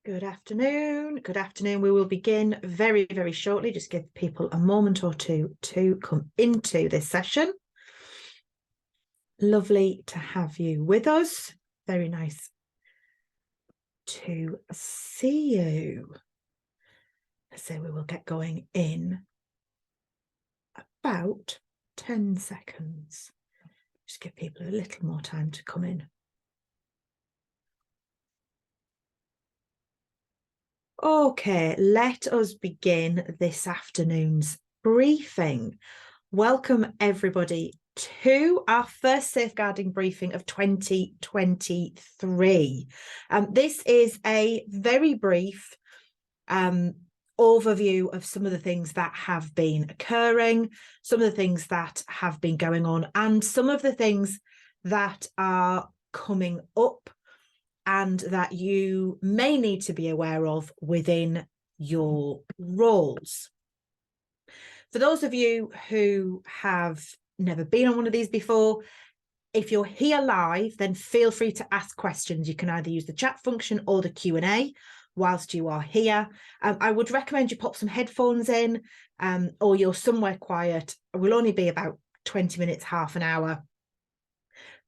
Good afternoon. Good afternoon. We will begin very, very shortly. Just give people a moment or two to come into this session. Lovely to have you with us. Very nice to see you. So we will get going in about 10 seconds. Just give people a little more time to come in. Okay, let us begin this afternoon's briefing. Welcome everybody to our first safeguarding briefing of 2023. This is a very brief overview of some of the things that have been occurring, some of the things that have been going on, and some of the things that are coming up and that you may need to be aware of within your roles. For those of you who have never been on one of these before, if you're here live, then feel free to ask questions. You can either use the chat function or the Q&A whilst you are here. I would recommend you pop some headphones in or you're somewhere quiet. It will only be about 20 minutes, half an hour,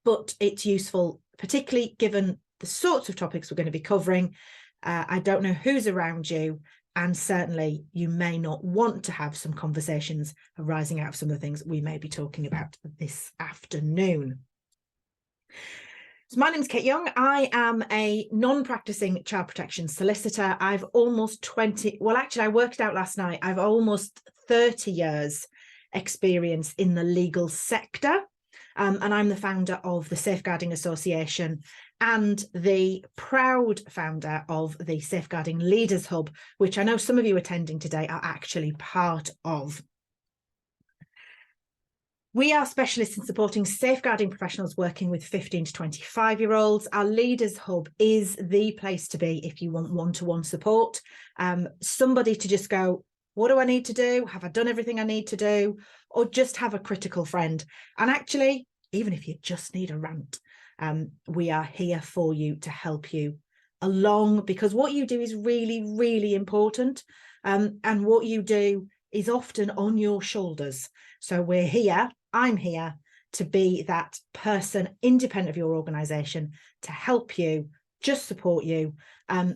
but it's useful, particularly given the sorts of topics we're going to be covering. I don't know who's around you, and certainly you may not want to have some conversations arising out of some of the things we may be talking about this afternoon. So my name is Kate Young. I am a non-practicing child protection solicitor. I've almost 20, well, actually, I worked out last night. I've almost 30 years experience in the legal sector. And I'm the founder of the Safeguarding Association and the proud founder of the Safeguarding Leaders Hub, which I know some of you attending today are actually part of. We are specialists in supporting safeguarding professionals working with 15 to 25-year-olds. Our Leaders Hub is the place to be if you want one-to-one support. Somebody to just go, what do I need to do? Have I done everything I need to do? Or just have a critical friend. And actually, even if you just need a rant, we are here for you to help you along, because what you do is really, really important. And what you do is often on your shoulders. So we're here, I'm here to be that person independent of your organisation to help you, just support you,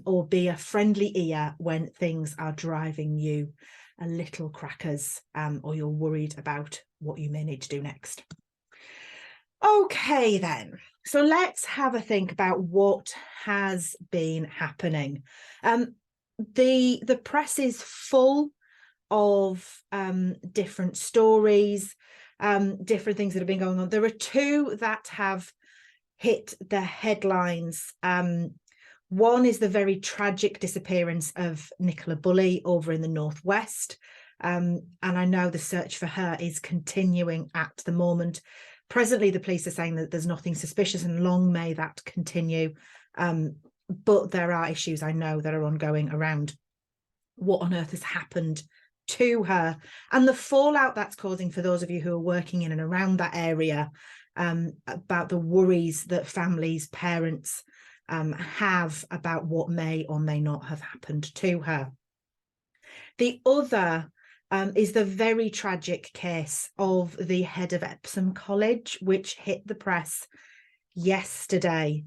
or be a friendly ear when things are driving you a little crackers, or you're worried about what you may need to do next. Okay, then. So let's have a think about what has been happening. The press is full of different stories, different things that have been going on. There are two that have hit the headlines. One is the very tragic disappearance of Nicola Bulley over in the Northwest. And I know the search for her is continuing at the moment. Presently, the police are saying that there's nothing suspicious, and long may that continue. But there are issues I know that are ongoing around what on earth has happened to her and the fallout that's causing for those of you who are working in and around that area, about the worries that families, parents have about what may or may not have happened to her. The other is the very tragic case of the head of Epsom College, which hit the press yesterday.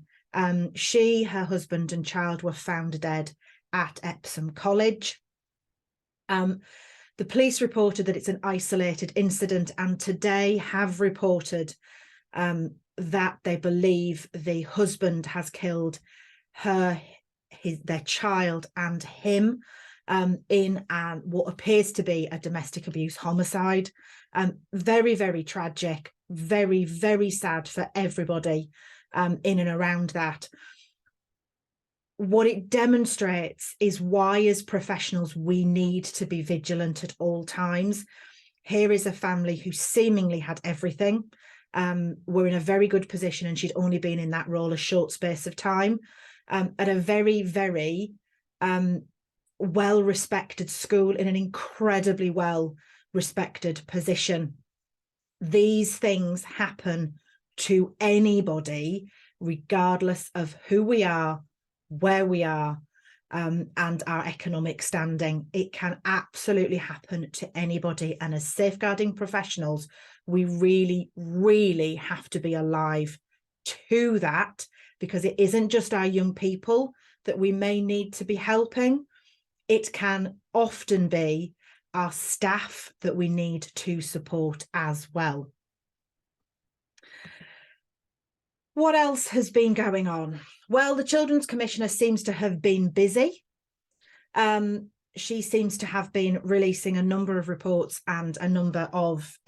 She, her husband and child were found dead at Epsom College. The police reported that it's an isolated incident, and today have reported that they believe the husband has killed their child and him in what appears to be a domestic abuse homicide. Very, very tragic, very, very sad for everybody in and around that. What it demonstrates is why, as professionals, we need to be vigilant at all times. Here is a family who seemingly had everything. Were in a very good position, and she'd only been in that role a short space of time, at a very, very well-respected school in an incredibly well-respected position. These things happen to anybody, regardless of who we are, where we are, and our economic standing. It can absolutely happen to anybody. And as safeguarding professionals, we really, really have to be alive to that, because it isn't just our young people that we may need to be helping. It can often be our staff that we need to support as well. What else has been going on? Well, the Children's Commissioner seems to have been busy. She seems to have been releasing a number of reports and a number of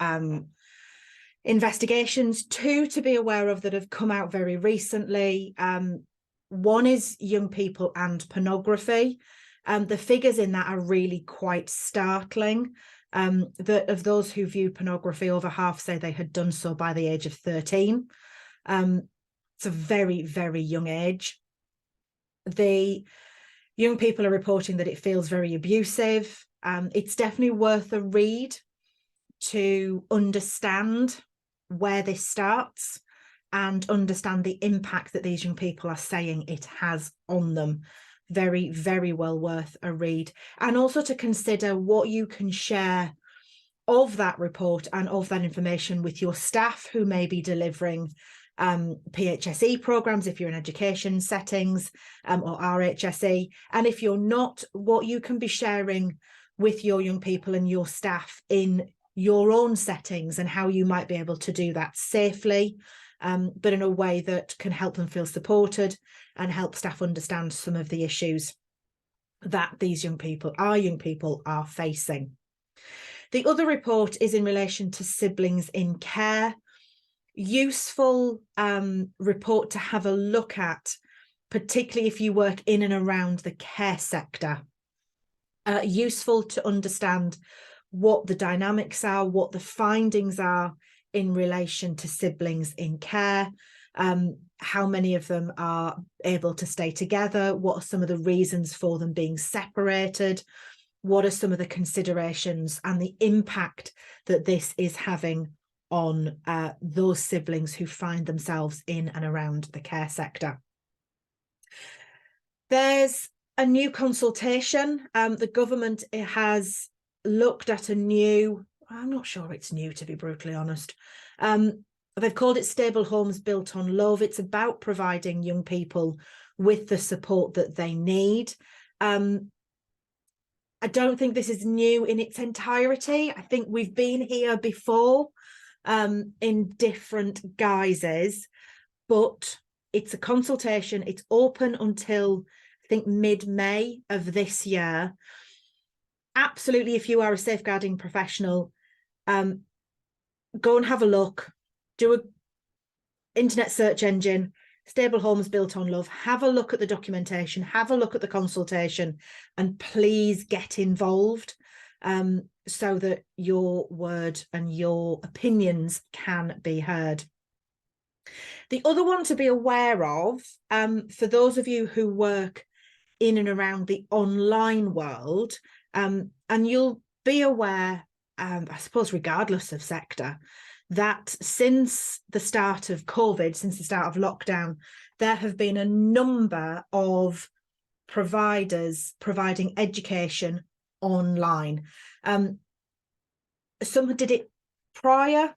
investigations, two to be aware of that have come out very recently. One is young people and pornography. The figures in that are really quite startling. That of those who viewed pornography, over half say they had done so by the age of 13. It's a very, very young age. The young people are reporting that it feels very abusive. It's definitely worth a read to understand where this starts and understand the impact that these young people are saying it has on them. Very, very well worth a read. And also to consider what you can share of that report and of that information with your staff who may be delivering PHSE programs, if you're in education settings, or RHSE. And if you're not, what you can be sharing with your young people and your staff in your own settings, and how you might be able to do that safely, but in a way that can help them feel supported and help staff understand some of the issues that these young people, our young people, are facing. The other report is in relation to siblings in care. Useful report to have a look at, particularly if you work in and around the care sector. Useful to understand what the dynamics are, what the findings are in relation to siblings in care, how many of them are able to stay together, what are some of the reasons for them being separated, what are some of the considerations and the impact that this is having on those siblings who find themselves in and around the care sector. There's a new consultation. The government has looked at a new, I'm not sure it's new, to be brutally honest. They've called it Stable Homes Built on Love. It's about providing young people with the support that they need. I don't think this is new in its entirety. I think we've been here before, in different guises, but it's a consultation. It's open until, I think, mid-May of this year. Absolutely, if you are a safeguarding professional, go and have a look, do an internet search engine, Stable Homes Built on Love, have a look at the documentation, have a look at the consultation, and please get involved. So that your word and your opinions can be heard. The other one to be aware of, for those of you who work in and around the online world, and you'll be aware, I suppose regardless of sector, that since the start of COVID, since the start of lockdown, there have been a number of providers providing education online. Some did it prior,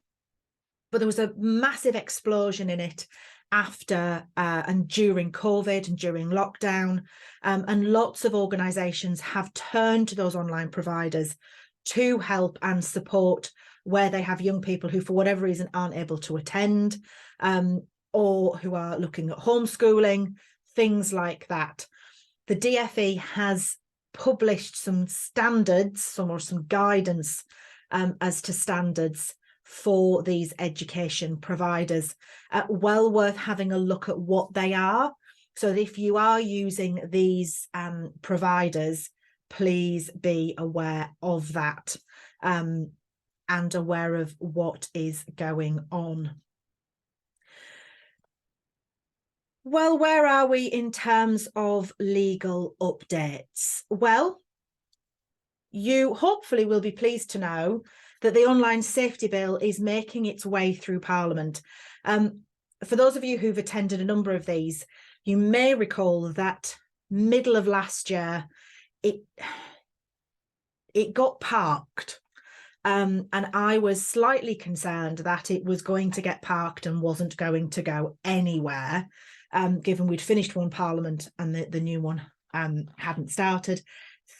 but there was a massive explosion in it after and during COVID and during lockdown. And lots of organisations have turned to those online providers to help and support where they have young people who, for whatever reason, aren't able to attend, or who are looking at homeschooling, things like that. The DfE has published some standards, some guidance as to standards for these education providers. Well worth having a look at what they are. So if you are using these providers, please be aware of that, and aware of what is going on. Well, where are we in terms of legal updates? Well, you hopefully will be pleased to know that the Online Safety Bill is making its way through Parliament. For those of you who've attended a number of these, you may recall that middle of last year, it got parked. And I was slightly concerned that it was going to get parked and wasn't going to go anywhere, given we'd finished one Parliament and the new one hadn't started.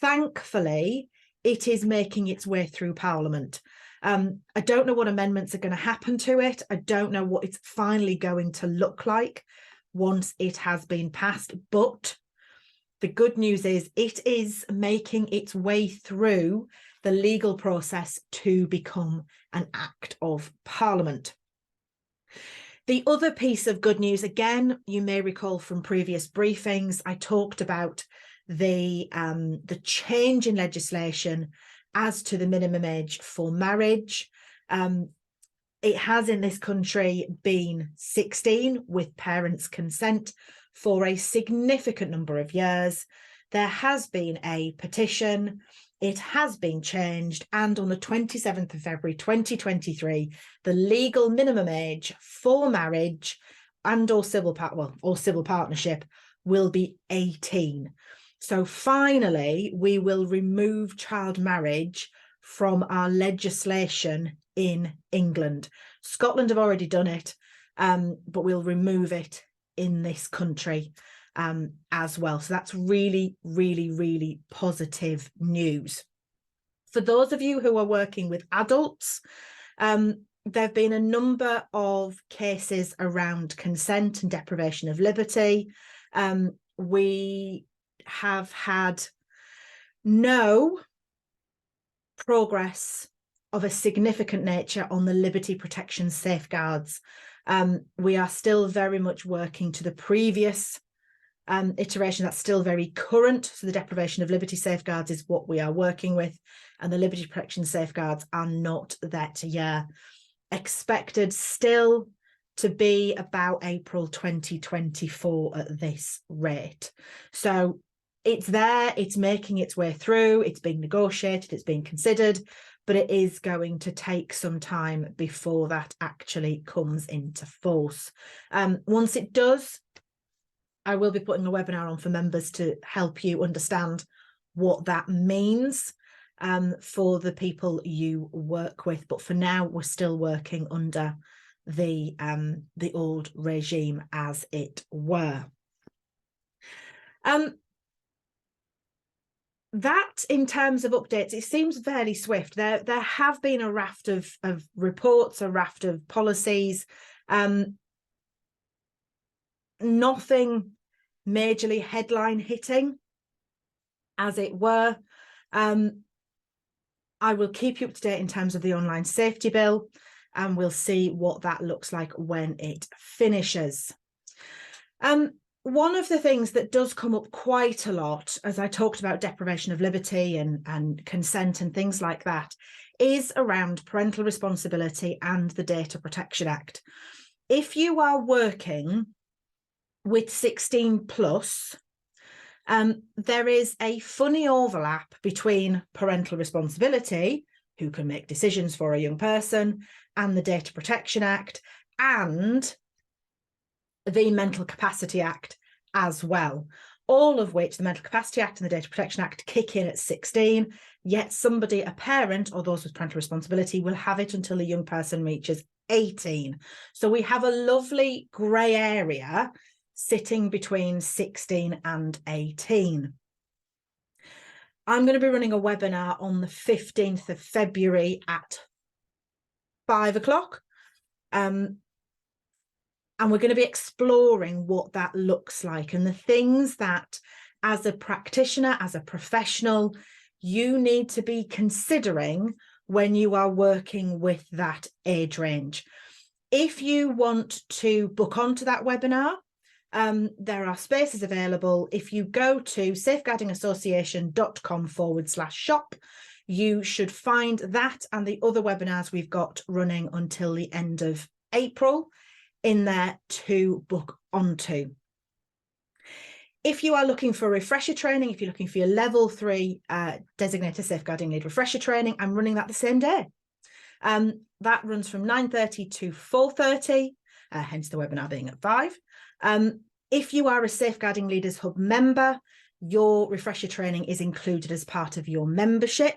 Thankfully, it is making its way through Parliament. I don't know what amendments are going to happen to it. I don't know what it's finally going to look like once it has been passed. But the good news is it is making its way through the legal process to become an Act of Parliament. The other piece of good news, again, you may recall from previous briefings, I talked about the change in legislation as to the minimum age for marriage. It has in this country been 16 with parents' consent for a significant number of years. There has been a petition. It has been changed, and on the 27th of February 2023, the legal minimum age for marriage and or civil partnership will be 18. So finally, we will remove child marriage from our legislation in England. Scotland have already done it, but we'll remove it in this country as well. So that's really, really, really positive news. For those of you who are working with adults, there have been a number of cases around consent and deprivation of liberty. We have had no progress of a significant nature on the liberty protection safeguards. We are still very much working to the previous iteration that's still very current. So the deprivation of liberty safeguards is what we are working with, and the liberty protection safeguards are not that year. Expected still to be about April 2024 at this rate. So it's there, it's making its way through, it's being negotiated, it's being considered, but it is going to take some time before that actually comes into force. Once it does, I will be putting a webinar on for members to help you understand what that means for the people you work with. But for now, we're still working under the old regime, as it were. That, in terms of updates, it seems fairly swift. There have been a raft of reports, a raft of policies. Nothing majorly headline hitting, as it were. I will keep you up to date in terms of the online safety bill, and we'll see what that looks like when it finishes. One of the things that does come up quite a lot, as I talked about deprivation of liberty and consent and things like that, is around parental responsibility and the Data Protection Act. If you are working with 16 plus, there is a funny overlap between parental responsibility, who can make decisions for a young person, and the Data Protection Act, and the Mental Capacity Act as well, all of which the Mental Capacity Act and the Data Protection Act kick in at 16, yet somebody, a parent or those with parental responsibility, will have it until a young person reaches 18. So we have a lovely grey area sitting between 16 and 18. I'm going to be running a webinar on the 15th of February at 5 o'clock. And we're going to be exploring what that looks like and the things that, as a practitioner, as a professional, you need to be considering when you are working with that age range. If you want to book onto that webinar, there are spaces available. If you go to safeguardingassociation.com/shop, you should find that and the other webinars we've got running until the end of April in there to book onto. If you are looking for refresher training, if you're looking for your level 3 designated safeguarding lead refresher training, I'm running that the same day. That runs from 9:30 to 4:30, hence the webinar being at 5. If you are a Safeguarding Leaders Hub member, your refresher training is included as part of your membership.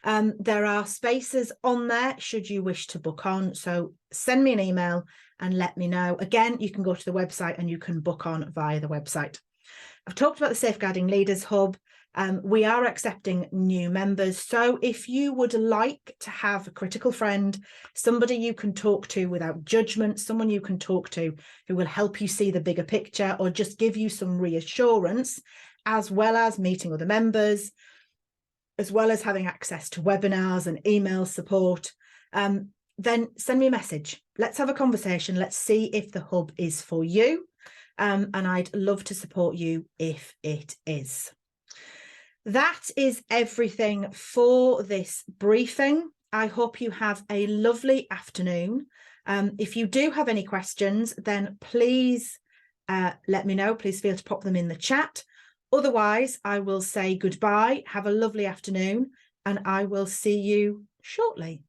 There are spaces on there should you wish to book on. So send me an email and let me know. Again, you can go to the website and you can book on via the website. I've talked about the Safeguarding Leaders Hub. We are accepting new members. So if you would like to have a critical friend, somebody you can talk to without judgment, someone you can talk to who will help you see the bigger picture or just give you some reassurance, as well as meeting other members, as well as having access to webinars and email support, then send me a message. Let's have a conversation. Let's see if the hub is for you. And I'd love to support you if it is. That is everything for this briefing. I hope you have a lovely afternoon. If you do have any questions, then please let me know. Please feel to pop them in the chat. Otherwise, I will say goodbye. Have a lovely afternoon, and I will see you shortly.